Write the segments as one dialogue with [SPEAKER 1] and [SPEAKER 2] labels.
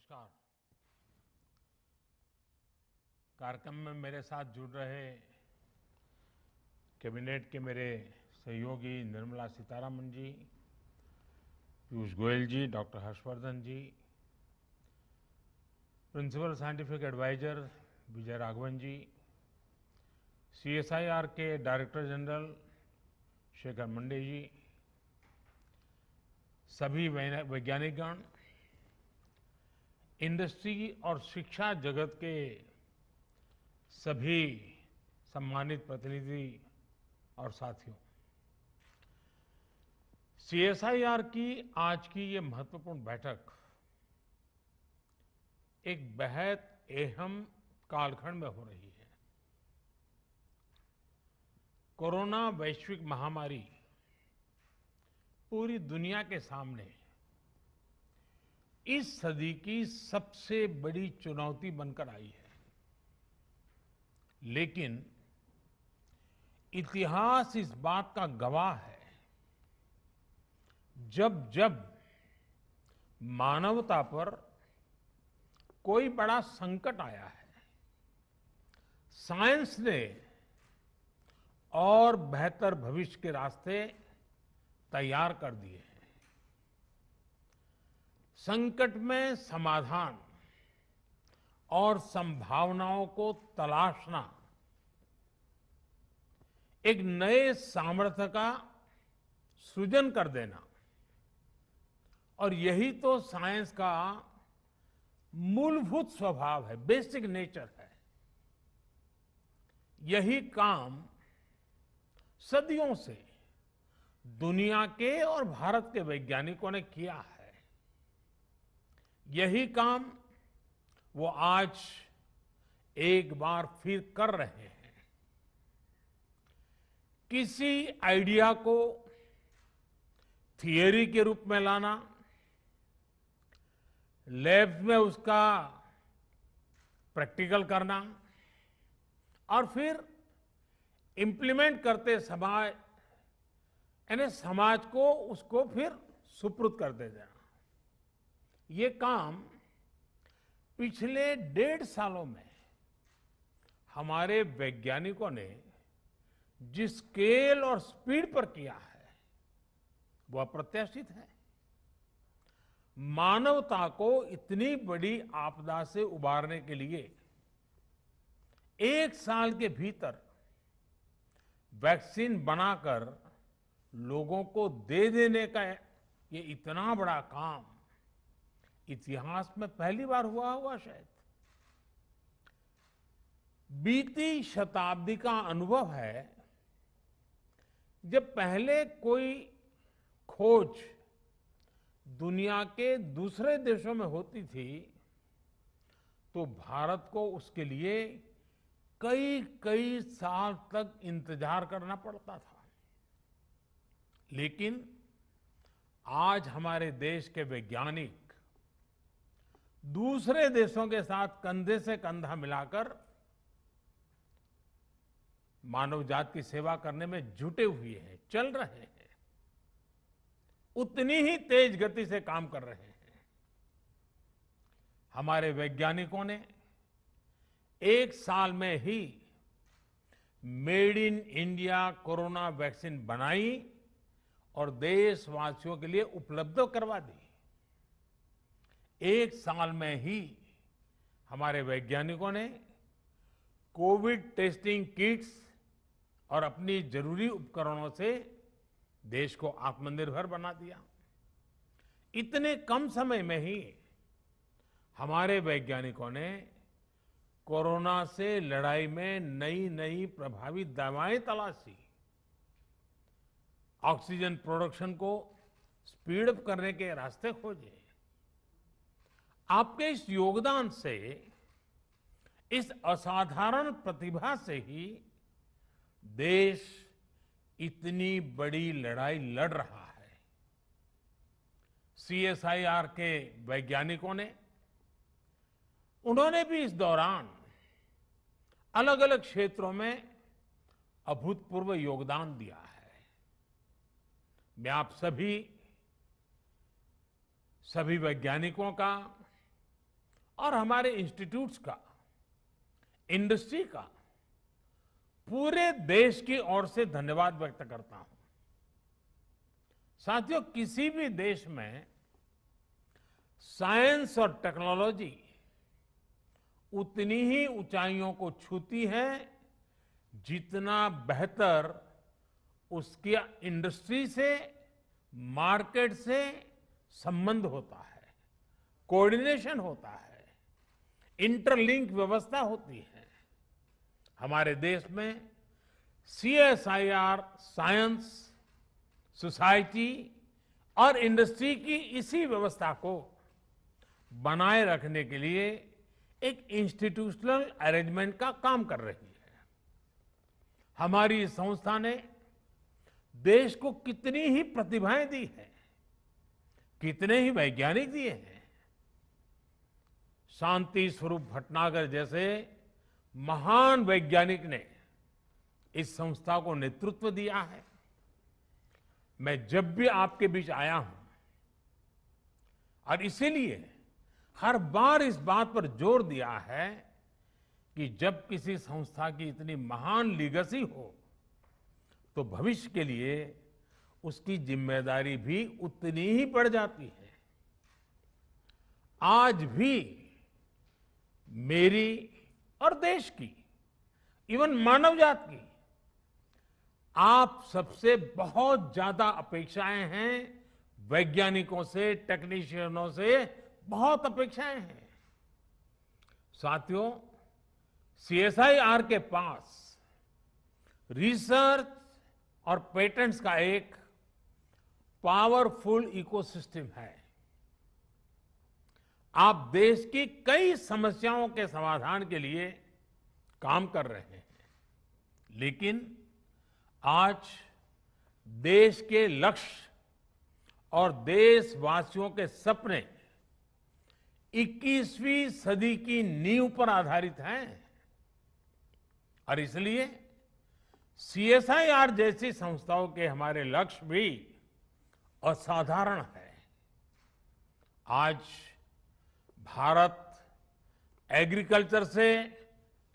[SPEAKER 1] नमस्कार। कार्यक्रम में मेरे साथ जुड़ रहे कैबिनेट के मेरे सहयोगी निर्मला सीतारमण जी, पीयूष गोयल जी, डॉक्टर हर्षवर्धन जी, principal scientific adviser Vijay Raghavan जी, सीएसआईआर के डायरेक्टर जनरल शेखर मंडे जी, सभी वैज्ञानिकगण, इंडस्ट्री और शिक्षा जगत के सभी सम्मानित प्रतिनिधि और साथियों, सीएसआईआर की आज की ये महत्वपूर्ण बैठक एक बेहद अहम कालखंड में हो रही है। कोरोना वैश्विक महामारी पूरी दुनिया के सामने इस सदी की सबसे बड़ी चुनौती बनकर आई है। लेकिन इतिहास इस बात का गवाह है, जब जब मानवता पर कोई बड़ा संकट आया है, साइंस ने और बेहतर भविष्य के रास्ते तैयार कर दिए हैं। संकट में समाधान और संभावनाओं को तलाशना एक नए सामर्थ्य का सृजन कर देना, और यही तो साइंस का मूलभूत स्वभाव है, बेसिक नेचर है। यही काम सदियों से दुनिया के और भारत के वैज्ञानिकों ने किया है। यही काम वो आज एक बार फिर कर रहे हैं। किसी आइडिया को थियरी के रूप में लाना, लैब में उसका प्रैक्टिकल करना और फिर इंप्लीमेंट करते समय यानी समाज को उसको फिर सुपुर्द कर दे देना, ये काम पिछले 1.5 सालों में हमारे वैज्ञानिकों ने जिस स्केल और स्पीड पर किया है वह अप्रत्याशित है। मानवता को इतनी बड़ी आपदा से उबारने के लिए 1 साल के भीतर वैक्सीन बनाकर लोगों को दे देने का ये इतना बड़ा काम इतिहास में पहली बार हुआ होगा शायद। बीती शताब्दी का अनुभव है, जब पहले कोई खोज दुनिया के दूसरे देशों में होती थी तो भारत को उसके लिए कई कई साल तक इंतजार करना पड़ता था। लेकिन आज हमारे देश के वैज्ञानिक दूसरे देशों के साथ कंधे से कंधा मिलाकर मानव जाति की सेवा करने में जुटे हुए हैं, चल रहे हैं, उतनी ही तेज गति से काम कर रहे हैं। हमारे वैज्ञानिकों ने 1 साल में he made in India corona vaccine बनाई और देशवासियों के लिए उपलब्ध करवा दी। 1 साल में ही हमारे वैज्ञानिकों ने कोविड टेस्टिंग किट्स और अपनी जरूरी उपकरणों से देश को आत्मनिर्भर बना दिया। इतने कम समय में ही हमारे वैज्ञानिकों ने कोरोना से लड़ाई में नई नई प्रभावी दवाएं तलाशी, ऑक्सीजन प्रोडक्शन को स्पीड अप करने के रास्ते खोजे। आपके इस योगदान से, इस असाधारण प्रतिभा से ही देश इतनी बड़ी लड़ाई लड़ रहा है। सीएसआईआर के वैज्ञानिकों ने, उन्होंने भी इस दौरान अलग अलग क्षेत्रों में अभूतपूर्व योगदान दिया है। मैं आप सभी वैज्ञानिकों का, और हमारे इंस्टीट्यूट्स का, इंडस्ट्री का पूरे देश की ओर से धन्यवाद व्यक्त करता हूं। साथियों, किसी भी देश में साइंस और टेक्नोलॉजी उतनी ही ऊंचाइयों को छूती है जितना बेहतर उसकी इंडस्ट्री से, मार्केट से संबंध होता है, कोऑर्डिनेशन होता है, इंटरलिंक व्यवस्था होती है। हमारे देश में सीएसआईआर साइंस, सोसाइटी और इंडस्ट्री की इसी व्यवस्था को बनाए रखने के लिए एक इंस्टीट्यूशनल अरेंजमेंट का काम कर रही है। हमारी इस संस्था ने देश को कितनी ही प्रतिभाएं दी हैं, कितने ही वैज्ञानिक दिए हैं। शांति स्वरूप भटनागर जैसे महान वैज्ञानिक ने इस संस्था को नेतृत्व दिया है। मैं जब भी आपके बीच आया हूं और इसीलिए हर बार इस बात पर जोर दिया है कि जब किसी संस्था की इतनी महान लीगेसी हो तो भविष्य के लिए उसकी जिम्मेदारी भी उतनी ही बढ़ जाती है। आज भी मेरी और देश की, इवन मानव जात की, आप सबसे बहुत ज्यादा अपेक्षाएं हैं। वैज्ञानिकों से, टेक्नीशियनों से बहुत अपेक्षाएं हैं। साथियों, सीएसआईआर के पास रिसर्च और पेटेंट्स का एक पावरफुल इकोसिस्टम है। आप देश की कई समस्याओं के समाधान के लिए काम कर रहे हैं, लेकिन आज देश के लक्ष्य और देशवासियों के सपने 21वीं सदी की नींव पर आधारित हैं और इसलिए सीएसआईआर जैसी संस्थाओं के हमारे लक्ष्य भी असाधारण है। आज भारत एग्रीकल्चर से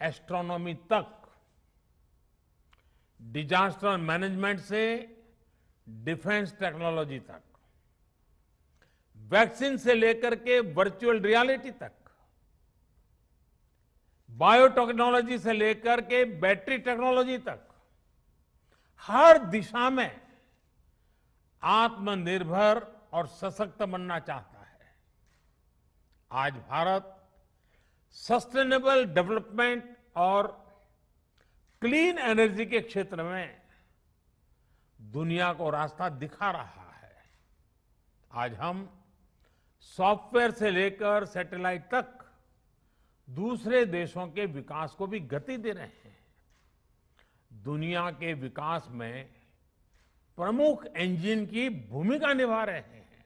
[SPEAKER 1] एस्ट्रोनॉमी तक, डिजास्टर मैनेजमेंट से डिफेंस टेक्नोलॉजी तक, वैक्सीन से लेकर के वर्चुअल रियलिटी तक, बायोटेक्नोलॉजी से लेकर के बैटरी टेक्नोलॉजी तक, हर दिशा में आत्मनिर्भर और सशक्त बनना चाहता है। आज भारत सस्टेनेबल डेवलपमेंट और क्लीन एनर्जी के क्षेत्र में दुनिया को रास्ता दिखा रहा है। आज हम सॉफ्टवेयर से लेकर सैटेलाइट तक दूसरे देशों के विकास को भी गति दे रहे हैं। दुनिया के विकास में प्रमुख इंजन की भूमिका निभा रहे हैं।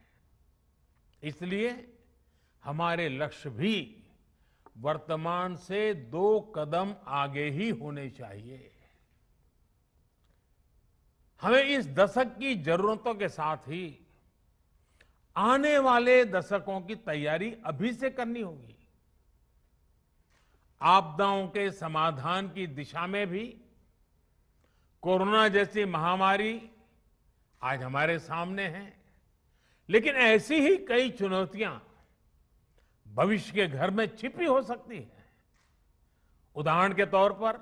[SPEAKER 1] इसलिए हमारे लक्ष्य भी वर्तमान से 2 कदम आगे ही होने चाहिए। हमें इस दशक की जरूरतों के साथ ही आने वाले दशकों की तैयारी अभी से करनी होगी। आपदाओं के समाधान की दिशा में भी कोरोना जैसी महामारी आज हमारे सामने है, लेकिन ऐसी ही कई चुनौतियां भविष्य के घर में छिपी हो सकती हैं। उदाहरण के तौर पर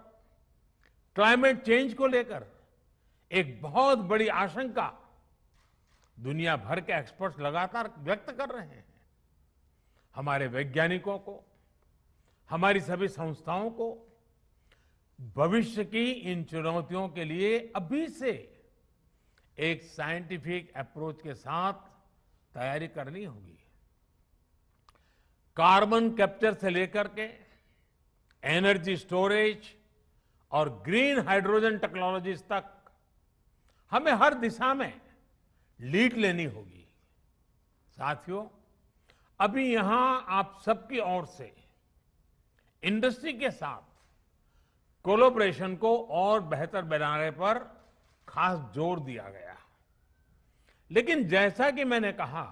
[SPEAKER 1] क्लाइमेट चेंज को लेकर एक बहुत बड़ी आशंका दुनिया भर के एक्सपर्ट्स लगातार व्यक्त कर रहे हैं। हमारे वैज्ञानिकों को, हमारी सभी संस्थाओं को भविष्य की इन चुनौतियों के लिए अभी से एक साइंटिफिक अप्रोच के साथ तैयारी करनी होगी। कार्बन कैप्चर से लेकर के एनर्जी स्टोरेज और ग्रीन हाइड्रोजन टेक्नोलॉजीज तक हमें हर दिशा में लीड लेनी होगी। साथियों, अभी यहां आप सबकी ओर से इंडस्ट्री के साथ कोलैबोरेशन को और बेहतर बनाने पर खास जोर दिया गया। लेकिन जैसा कि मैंने कहा,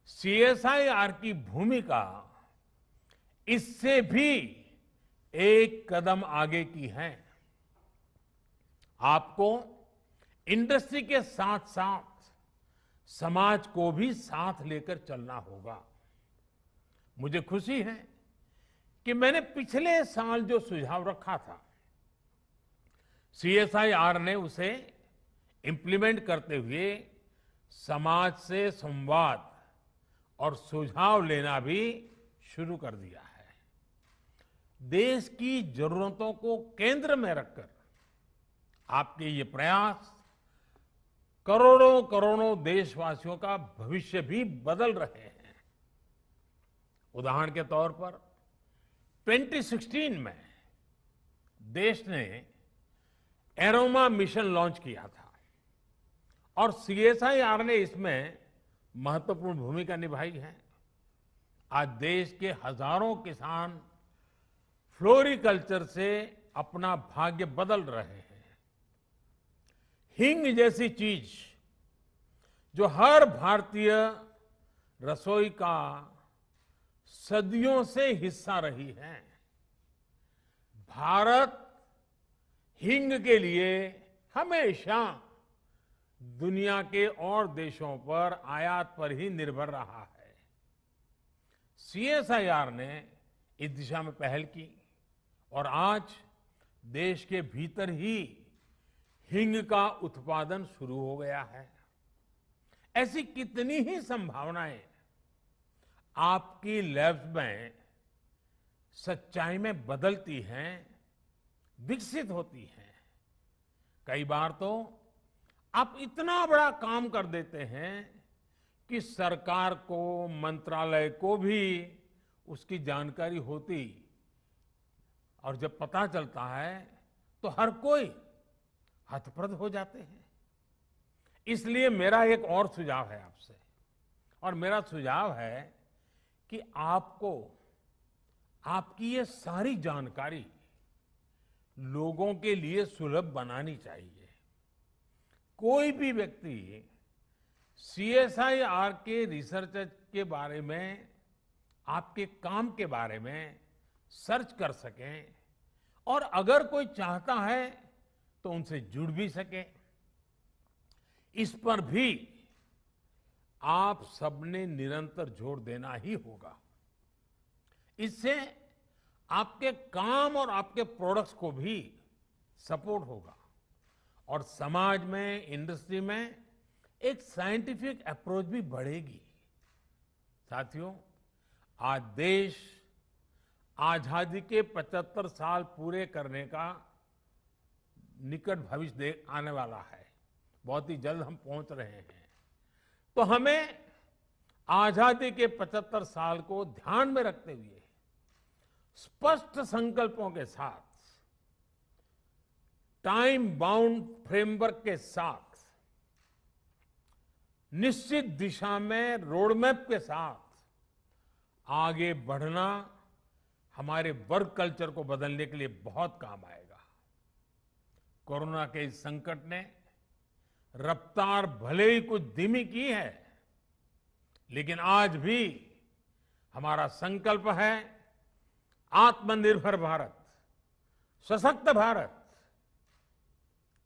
[SPEAKER 1] सीएसआईआर की भूमिका इससे भी एक कदम आगे की है। आपको इंडस्ट्री के साथ साथ समाज को भी साथ लेकर चलना होगा। मुझे खुशी है कि मैंने पिछले साल जो सुझाव रखा था, सीएसआईआर ने उसे इंप्लीमेंट करते हुए समाज से संवाद और सुझाव लेना भी शुरू कर दिया है। देश की जरूरतों को केंद्र में रखकर आपके ये प्रयास करोड़ों करोड़ों देशवासियों का भविष्य भी बदल रहे हैं। उदाहरण के तौर पर 2016 में देश ने एरोमा मिशन लॉन्च किया था और सीएसआईआर ने इसमें महत्वपूर्ण भूमिका निभाई है। आज देश के हजारों किसान फ्लोरिकल्चर से अपना भाग्य बदल रहे हैं। हींग जैसी चीज जो हर भारतीय रसोई का सदियों से हिस्सा रही है, भारत हींग के लिए हमेशा दुनिया के और देशों पर आयात पर ही निर्भर रहा है। सीएसआईआर ने इस दिशा में पहल की और आज देश के भीतर ही हींग का उत्पादन शुरू हो गया है। ऐसी कितनी ही संभावनाएं आपकी लैब्स में सच्चाई में बदलती हैं, विकसित होती हैं। कई बार तो आप इतना बड़ा काम कर देते हैं कि सरकार को, मंत्रालय को भी उसकी जानकारी होती और जब पता चलता है तो हर कोई हतप्रभ हो जाते हैं। इसलिए मेरा एक और सुझाव है आपसे, और मेरा सुझाव है कि आपको आपकी ये सारी जानकारी लोगों के लिए सुलभ बनानी चाहिए। कोई भी व्यक्ति सीएसआईआर के रिसर्च के बारे में, आपके काम के बारे में सर्च कर सके और अगर कोई चाहता है तो उनसे जुड़ भी सके। इस पर भी आप सबने निरंतर जोर देना ही होगा। इससे आपके काम और आपके प्रोडक्ट्स को भी सपोर्ट होगा और समाज में, इंडस्ट्री में एक साइंटिफिक अप्रोच भी बढ़ेगी। साथियों, आज देश आजादी के 75 साल पूरे करने का निकट भविष्य आने वाला है। बहुत ही जल्द हम पहुंच रहे हैं। तो हमें आजादी के 75 साल को ध्यान में रखते हुए स्पष्ट संकल्पों के साथ, टाइम बाउंड फ्रेमवर्क के साथ, निश्चित दिशा में रोडमैप के साथ आगे बढ़ना हमारे वर्क कल्चर को बदलने के लिए बहुत काम आएगा। कोरोना के इस संकट ने रफ्तार भले ही कुछ धीमी की है, लेकिन आज भी हमारा संकल्प है आत्मनिर्भर भारत, सशक्त भारत।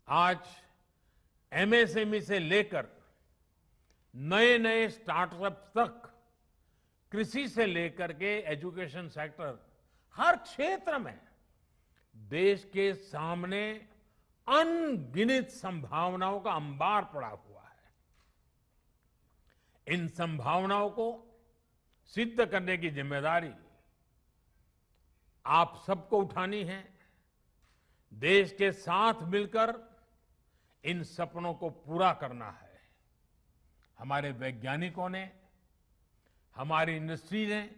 [SPEAKER 1] आज एमएसएमई से लेकर नए नए स्टार्टअप तक, कृषि से लेकर के एजुकेशन सेक्टर, हर क्षेत्र में देश के सामने अनगिनत संभावनाओं का अंबार पड़ा हुआ है। इन संभावनाओं को सिद्ध करने की जिम्मेदारी आप सबको उठानी है। देश के साथ मिलकर इन सपनों को पूरा करना है। हमारे वैज्ञानिकों ने, हमारी इंडस्ट्री ने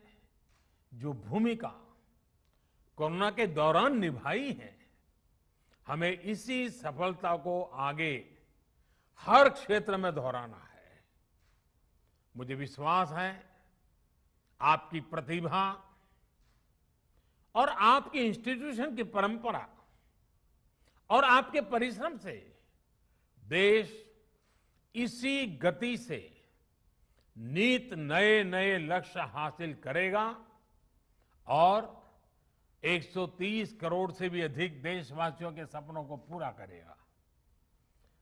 [SPEAKER 1] जो भूमिका कोरोना के दौरान निभाई है, हमें इसी सफलता को आगे हर क्षेत्र में दोहराना है। मुझे विश्वास है आपकी प्रतिभा और आपकी इंस्टीट्यूशन की परंपरा और आपके परिश्रम से देश इसी गति से नित नए नए लक्ष्य हासिल करेगा और 130 करोड़ से भी अधिक देशवासियों के सपनों को पूरा करेगा।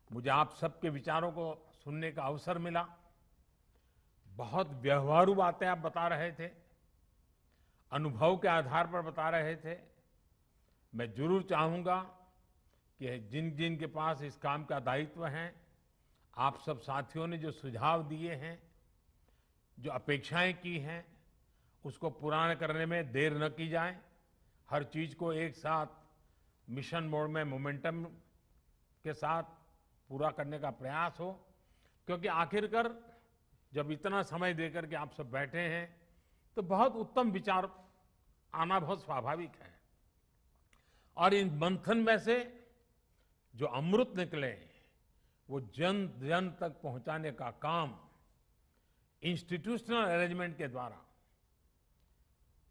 [SPEAKER 1] मुझे आप सबके विचारों को सुनने का अवसर मिला। बहुत व्यवहारू बातें आप बता रहे थे, अनुभव के आधार पर बता रहे थे। मैं जरूर चाहूंगा कि जिन जिन के पास इस काम का दायित्व है, आप सब साथियों ने जो सुझाव दिए हैं, जो अपेक्षाएं की हैं, उसको पूरा करने में देर न की जाए। हर चीज को एक साथ मिशन मोड में मोमेंटम के साथ पूरा करने का प्रयास हो, क्योंकि आखिरकार जब इतना समय देकर के आप सब बैठे हैं तो बहुत उत्तम विचार आना बहुत स्वाभाविक है। और इन मंथन में से जो अमृत निकले वो जन जन तक पहुंचाने का काम इंस्टीट्यूशनल अरेंजमेंट के द्वारा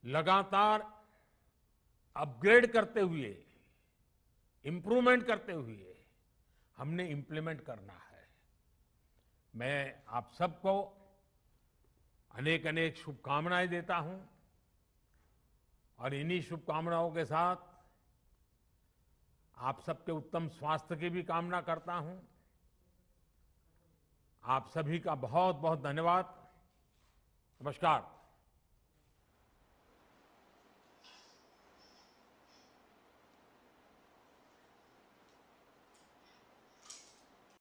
[SPEAKER 1] लगातार अपग्रेड करते हुए, इंप्रूवमेंट करते हुए हमने इंप्लीमेंट करना है। मैं आप सबको अनेक अनेक शुभकामनाएं देता हूं और इन्हीं शुभकामनाओं के साथ आप सबके उत्तम स्वास्थ्य की भी कामना करता हूं। आप सभी का बहुत बहुत धन्यवाद। नमस्कार।